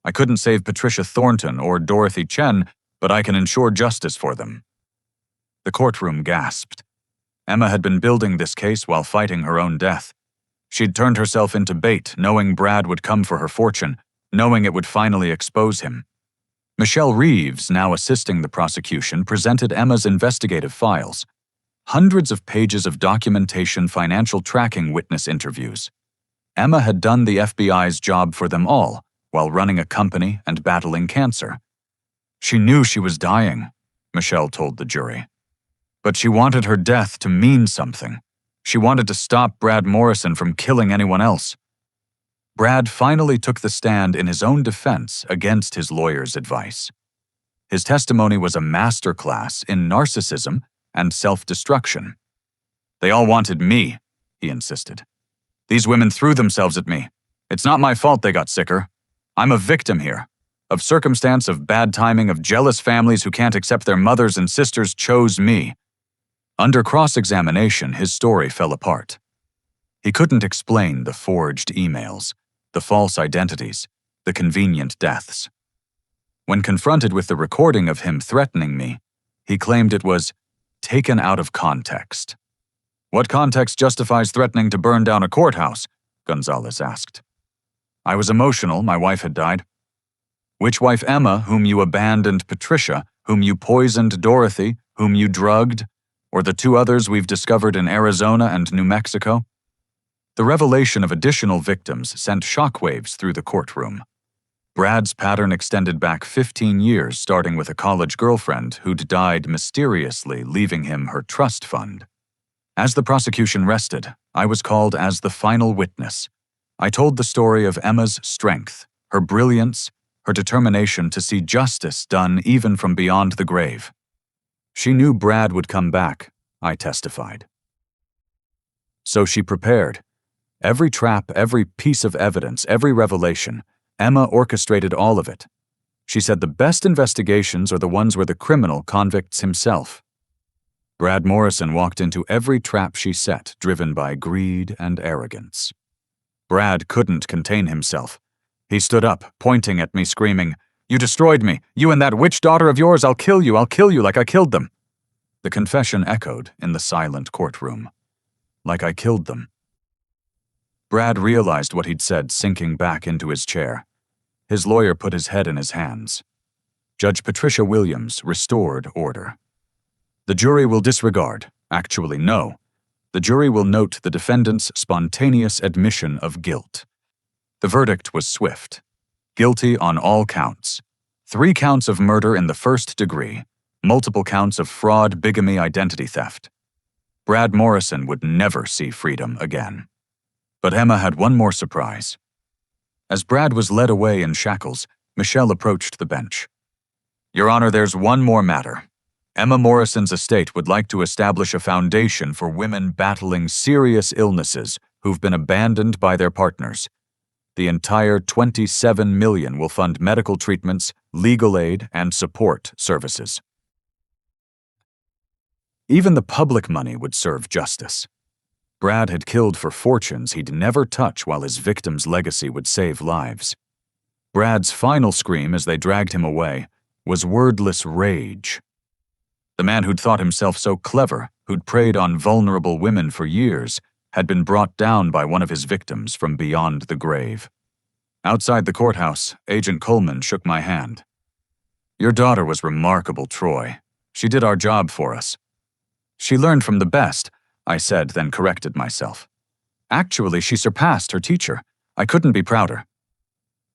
I couldn't save Patricia Thornton or Dorothy Chen, but I can ensure justice for them." The courtroom gasped. Emma had been building this case while fighting her own death. She'd turned herself into bait, knowing Brad would come for her fortune, knowing it would finally expose him. Michelle Reeves, now assisting the prosecution, presented Emma's investigative files. Hundreds of pages of documentation, financial tracking, witness interviews. Emma had done the FBI's job for them all, while running a company and battling cancer. She knew she was dying. Michelle told the jury. But she wanted her death to mean something. She wanted to stop Brad Morrison from killing anyone else. Brad finally took the stand in his own defense against his lawyer's advice. His testimony was a masterclass in narcissism and self-destruction. "They all wanted me," he insisted. "These women threw themselves at me. It's not my fault they got sicker. I'm a victim here, of circumstance, of bad timing, of jealous families who can't accept their mothers and sisters chose me." Under cross-examination, his story fell apart. He couldn't explain the forged emails, the false identities, the convenient deaths. When confronted with the recording of him threatening me, he claimed it was taken out of context. "What context justifies threatening to burn down a courthouse?" Gonzalez asked. "I was emotional, my wife had died." "Which wife, Emma, whom you abandoned, Patricia, whom you poisoned, Dorothy, whom you drugged, or the two others we've discovered in Arizona and New Mexico?" The revelation of additional victims sent shockwaves through the courtroom. Brad's pattern extended back 15 years, starting with a college girlfriend who'd died mysteriously, leaving him her trust fund. As the prosecution rested, I was called as the final witness. I told the story of Emma's strength, her brilliance, her determination to see justice done even from beyond the grave. She knew Brad would come back, I testified. So she prepared. Every trap, every piece of evidence, every revelation, Emma orchestrated all of it. She said the best investigations are the ones where the criminal convicts himself. Brad Morrison walked into every trap she set, driven by greed and arrogance. Brad couldn't contain himself. He stood up, pointing at me, screaming, "You destroyed me! You and that witch daughter of yours, I'll kill you like I killed them!" The confession echoed in the silent courtroom. Like I killed them. Brad realized what he'd said, sinking back into his chair. His lawyer put his head in his hands. Judge Patricia Williams restored order. "The jury will disregard, actually no. The jury will note the defendant's spontaneous admission of guilt." The verdict was swift. Guilty on all counts. 3 counts of murder in the first degree, multiple counts of fraud, bigamy, identity theft. Brad Morrison would never see freedom again. But Emma had one more surprise. As Brad was led away in shackles, Michelle approached the bench. "Your Honor, there's one more matter. Emma Morrison's estate would like to establish a foundation for women battling serious illnesses who've been abandoned by their partners. The entire $27 million will fund medical treatments, legal aid, and support services." Even the public money would serve justice. Brad had killed for fortunes he'd never touch while his victim's legacy would save lives. Brad's final scream as they dragged him away was wordless rage. The man who'd thought himself so clever, who'd preyed on vulnerable women for years, had been brought down by one of his victims from beyond the grave. Outside the courthouse, Agent Coleman shook my hand. "Your daughter was remarkable, Troy. She did our job for us." "She learned from the best," I said, then corrected myself. "Actually, she surpassed her teacher. I couldn't be prouder."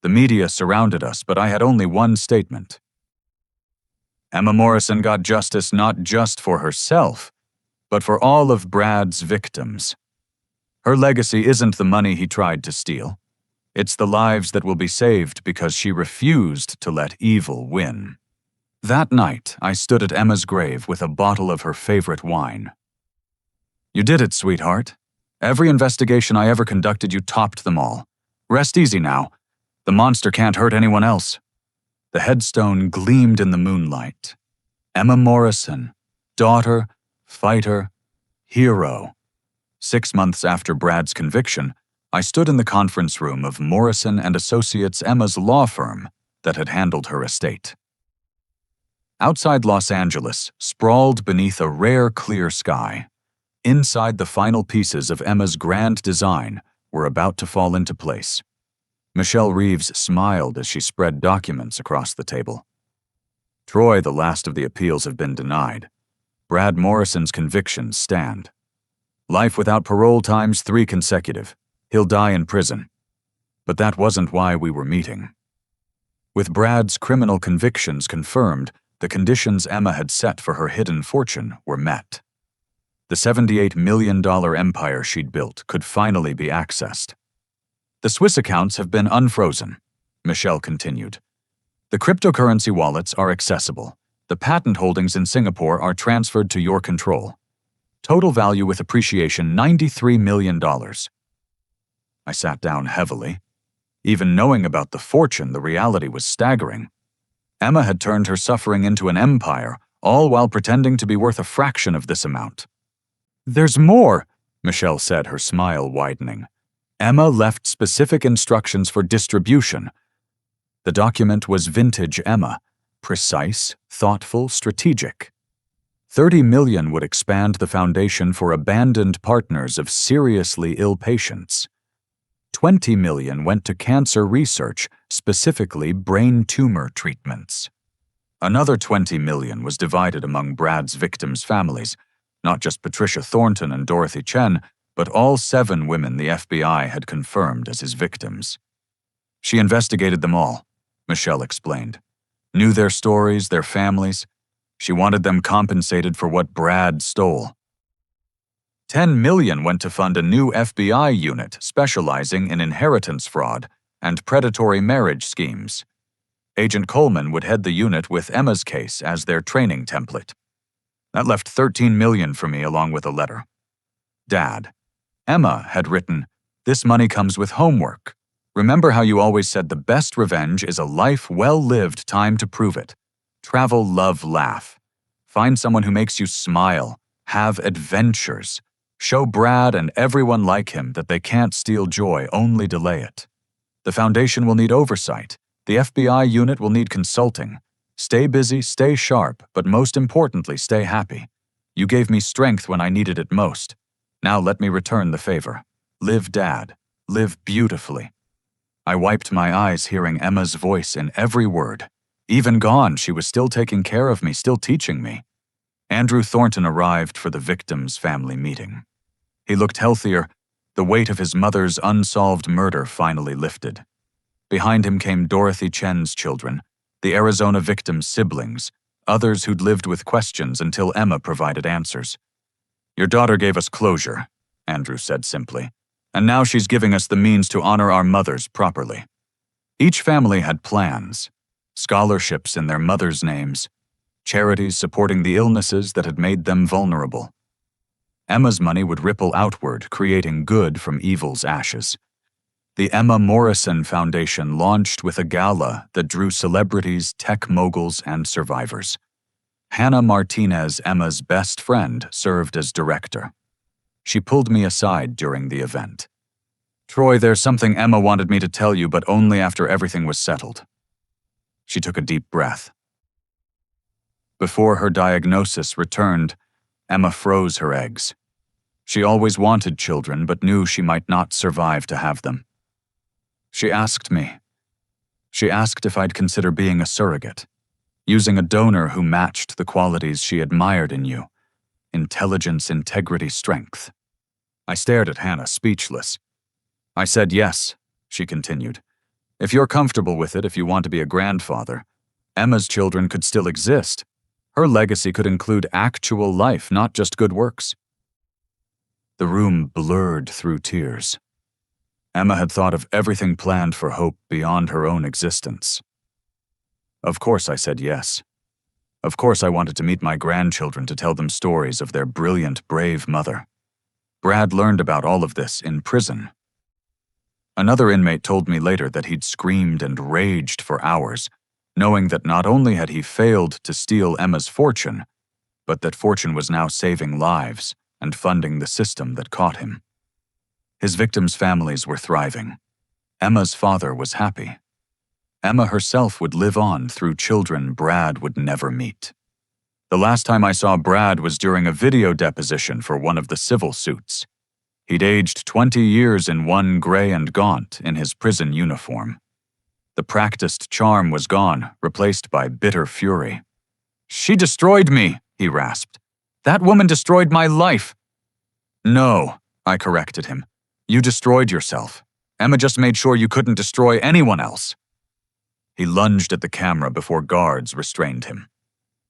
The media surrounded us, but I had only one statement. Emma Morrison got justice not just for herself, but for all of Brad's victims. Her legacy isn't the money he tried to steal. It's the lives that will be saved because she refused to let evil win. That night, I stood at Emma's grave with a bottle of her favorite wine. "You did it, sweetheart. Every investigation I ever conducted, you topped them all. Rest easy now. The monster can't hurt anyone else." The headstone gleamed in the moonlight. Emma Morrison, daughter, fighter, hero. 6 months after Brad's conviction, I stood in the conference room of Morrison and Associates, Emma's law firm that had handled her estate. Outside Los Angeles, sprawled beneath a rare clear sky, inside the final pieces of Emma's grand design were about to fall into place. Michelle Reeves smiled as she spread documents across the table. "Troy, the last of the appeals have been denied. Brad Morrison's convictions stand. Life without parole times 3 consecutive. He'll die in prison." But that wasn't why we were meeting. With Brad's criminal convictions confirmed, The conditions Emma had set for her hidden fortune were met. The $78 million empire she'd built could finally be accessed. The Swiss accounts have been unfrozen, Michelle continued. The cryptocurrency wallets are accessible. The patent holdings in Singapore are transferred to your control. Total value with appreciation $93 million. I sat down heavily. Even knowing about the fortune, the reality was staggering. Emma had turned her suffering into an empire, all while pretending to be worth a fraction of this amount. There's more, Michelle said, her smile widening. Emma left specific instructions for distribution. The document was vintage Emma, precise, thoughtful, strategic. 30 million would expand the foundation for abandoned partners of seriously ill patients. 20 million went to cancer research, specifically brain tumor treatments. Another 20 million was divided among Brad's victims' families, not just Patricia Thornton and Dorothy Chen, but all 7 women the FBI had confirmed as his victims. She investigated them all, Michelle explained. Knew their stories, their families. She wanted them compensated for what Brad stole. 10 million went to fund a new FBI unit specializing in inheritance fraud and predatory marriage schemes. Agent Coleman would head the unit with Emma's case as their training template. That left 13 million for me along with a letter. Dad, Emma had written, "This money comes with homework. Remember how you always said the best revenge is a life well lived, time to prove it. Travel, love, laugh. Find someone who makes you smile. Have adventures. Show Brad and everyone like him that they can't steal joy, only delay it. The foundation will need oversight. The FBI unit will need consulting. Stay busy, stay sharp, but most importantly, stay happy. You gave me strength when I needed it most. Now let me return the favor. Live, Dad. Live beautifully." I wiped my eyes hearing Emma's voice in every word. Even gone, she was still taking care of me, still teaching me. Andrew Thornton arrived for the victim's family meeting. He looked healthier. The weight of his mother's unsolved murder finally lifted. Behind him came Dorothy Chen's children, the Arizona victim's siblings, others who'd lived with questions until Emma provided answers. "Your daughter gave us closure," Andrew said simply, "and now she's giving us the means to honor our mothers properly." Each family had plans, scholarships in their mothers' names, charities supporting the illnesses that had made them vulnerable. Emma's money would ripple outward, creating good from evil's ashes. The Emma Morrison Foundation launched with a gala that drew celebrities, tech moguls, and survivors. Hannah Martinez, Emma's best friend, served as director. She pulled me aside during the event. "Troy, there's something Emma wanted me to tell you, but only after everything was settled." She took a deep breath. Before her diagnosis returned, Emma froze her eggs. She always wanted children, but knew she might not survive to have them. She asked if I'd consider being a surrogate, using a donor who matched the qualities she admired in you: intelligence, integrity, strength. I stared at Hannah, speechless. "I said yes," she continued. "If you're comfortable with it, if you want to be a grandfather, Emma's children could still exist. Her legacy could include actual life, not just good works." The room blurred through tears. Emma had thought of everything planned for Hope beyond her own existence. Of course I said yes. Of course I wanted to meet my grandchildren to tell them stories of their brilliant, brave mother. Brad learned about all of this in prison. Another inmate told me later that he'd screamed and raged for hours, knowing that not only had he failed to steal Emma's fortune, but that fortune was now saving lives and funding the system that caught him. His victims' families were thriving. Emma's father was happy. Emma herself would live on through children Brad would never meet. The last time I saw Brad was during a video deposition for one of the civil suits. He'd aged 20 years in one gray and gaunt in his prison uniform. The practiced charm was gone, replaced by bitter fury. "She destroyed me," he rasped. "That woman destroyed my life." "No," I corrected him. "You destroyed yourself. Emma just made sure you couldn't destroy anyone else." He lunged at the camera before guards restrained him.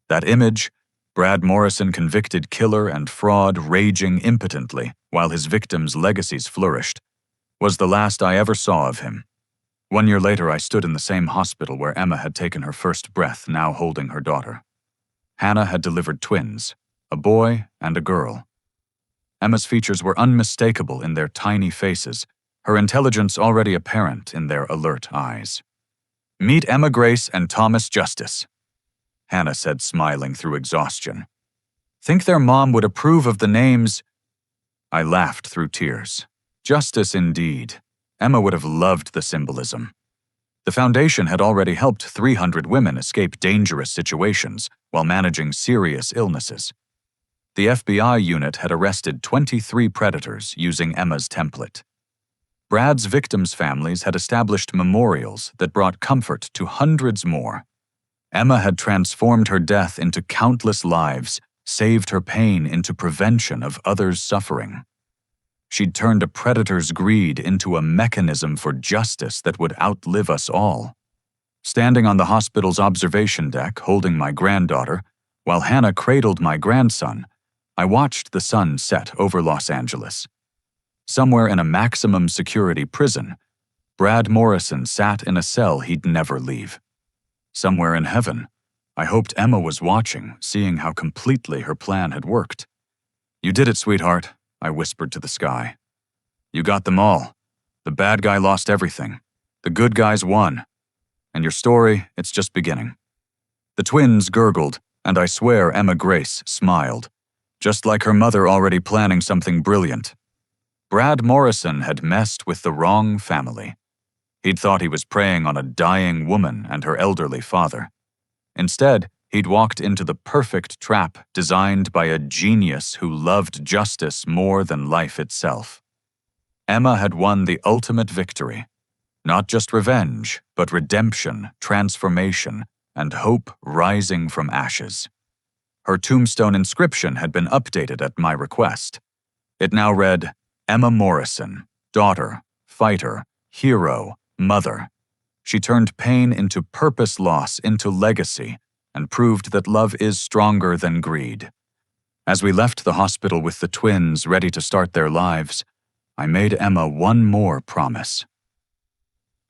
That image, Brad Morrison, convicted killer and fraud, raging impotently while his victims' legacies flourished, was the last I ever saw of him. 1 year later, I stood in the same hospital where Emma had taken her first breath, now holding her daughter. Hannah had delivered twins, a boy and a girl. Emma's features were unmistakable in their tiny faces, her intelligence already apparent in their alert eyes. "Meet Emma Grace and Thomas Justice," Hannah said, smiling through exhaustion. "Think their mom would approve of the names?" I laughed through tears. Justice indeed. Emma would have loved the symbolism. The foundation had already helped 300 women escape dangerous situations while managing serious illnesses. The FBI unit had arrested 23 predators using Emma's template. Brad's victims' families had established memorials that brought comfort to hundreds more. Emma had transformed her death into countless lives, saved her pain into prevention of others' suffering. She'd turned a predator's greed into a mechanism for justice that would outlive us all. Standing on the hospital's observation deck, holding my granddaughter, while Hannah cradled my grandson, I watched the sun set over Los Angeles. Somewhere in a maximum security prison, Brad Morrison sat in a cell he'd never leave. Somewhere in heaven, I hoped Emma was watching, seeing how completely her plan had worked. "You did it, sweetheart," I whispered to the sky. "You got them all. The bad guy lost everything. The good guys won. And your story, it's just beginning." The twins gurgled, and I swear Emma Grace smiled, just like her mother already planning something brilliant. Brad Morrison had messed with the wrong family. He'd thought he was preying on a dying woman and her elderly father. Instead, he'd walked into the perfect trap designed by a genius who loved justice more than life itself. Emma had won the ultimate victory. Not just revenge, but redemption, transformation, and hope rising from ashes. Her tombstone inscription had been updated at my request. It now read, "Emma Morrison, daughter, fighter, hero, mother." She turned pain into purpose, loss into legacy, and proved that love is stronger than greed. As we left the hospital with the twins ready to start their lives, I made Emma one more promise.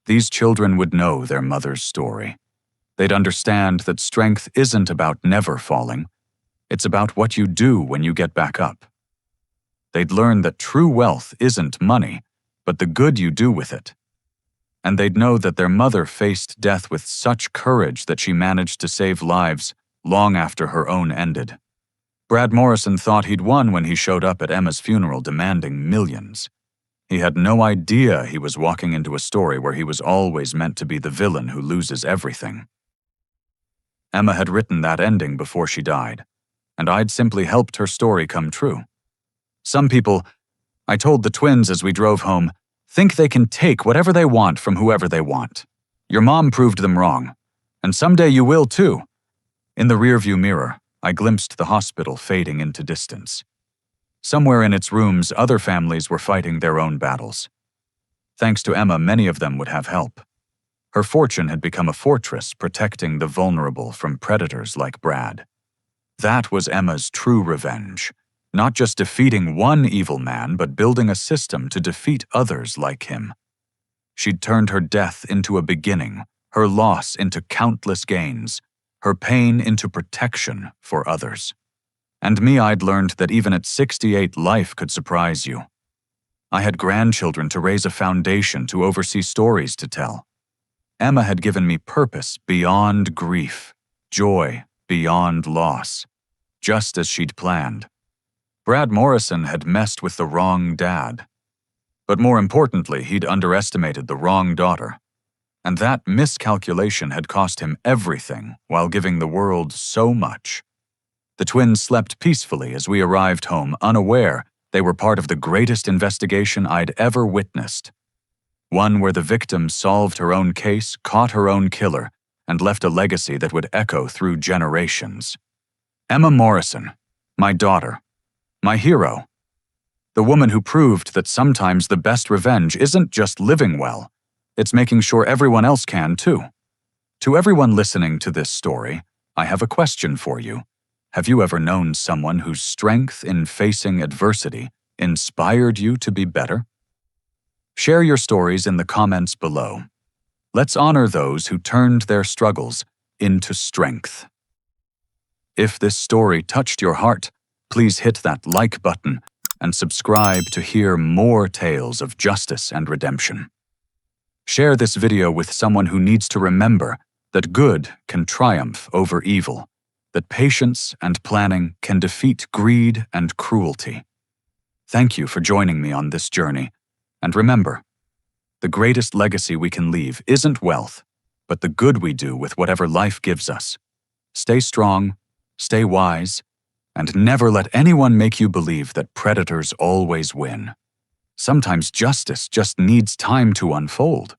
These children would know their mother's story. They'd understand that strength isn't about never falling. It's about what you do when you get back up. They'd learn that true wealth isn't money, but the good you do with it. And they'd know that their mother faced death with such courage that she managed to save lives long after her own ended. Brad Morrison thought he'd won when he showed up at Emma's funeral demanding millions. He had no idea he was walking into a story where he was always meant to be the villain who loses everything. Emma had written that ending before she died, and I'd simply helped her story come true. Some people, I told the twins as we drove home, think they can take whatever they want from whoever they want. Your mom proved them wrong, and someday you will too. In the rearview mirror, I glimpsed the hospital fading into distance. Somewhere in its rooms, other families were fighting their own battles. Thanks to Emma, many of them would have help. Her fortune had become a fortress protecting the vulnerable from predators like Brad. That was Emma's true revenge. Not just defeating one evil man, but building a system to defeat others like him. She'd turned her death into a beginning, her loss into countless gains, her pain into protection for others. And me, I'd learned that even at 68, life could surprise you. I had grandchildren to raise, a foundation to oversee, stories to tell. Emma had given me purpose beyond grief, joy beyond loss, just as she'd planned. Brad Morrison had messed with the wrong dad. But more importantly, he'd underestimated the wrong daughter. And that miscalculation had cost him everything while giving the world so much. The twins slept peacefully as we arrived home, unaware they were part of the greatest investigation I'd ever witnessed. One where the victim solved her own case, caught her own killer, and left a legacy that would echo through generations. Emma Morrison, my daughter, my hero. The woman who proved that sometimes the best revenge isn't just living well, it's making sure everyone else can too. To everyone listening to this story, I have a question for you. Have you ever known someone whose strength in facing adversity inspired you to be better? Share your stories in the comments below. Let's honor those who turned their struggles into strength. If this story touched your heart, please hit that like button and subscribe to hear more tales of justice and redemption. Share this video with someone who needs to remember that good can triumph over evil, that patience and planning can defeat greed and cruelty. Thank you for joining me on this journey, and remember, the greatest legacy we can leave isn't wealth, but the good we do with whatever life gives us. Stay strong, stay wise, and never let anyone make you believe that predators always win. Sometimes justice just needs time to unfold.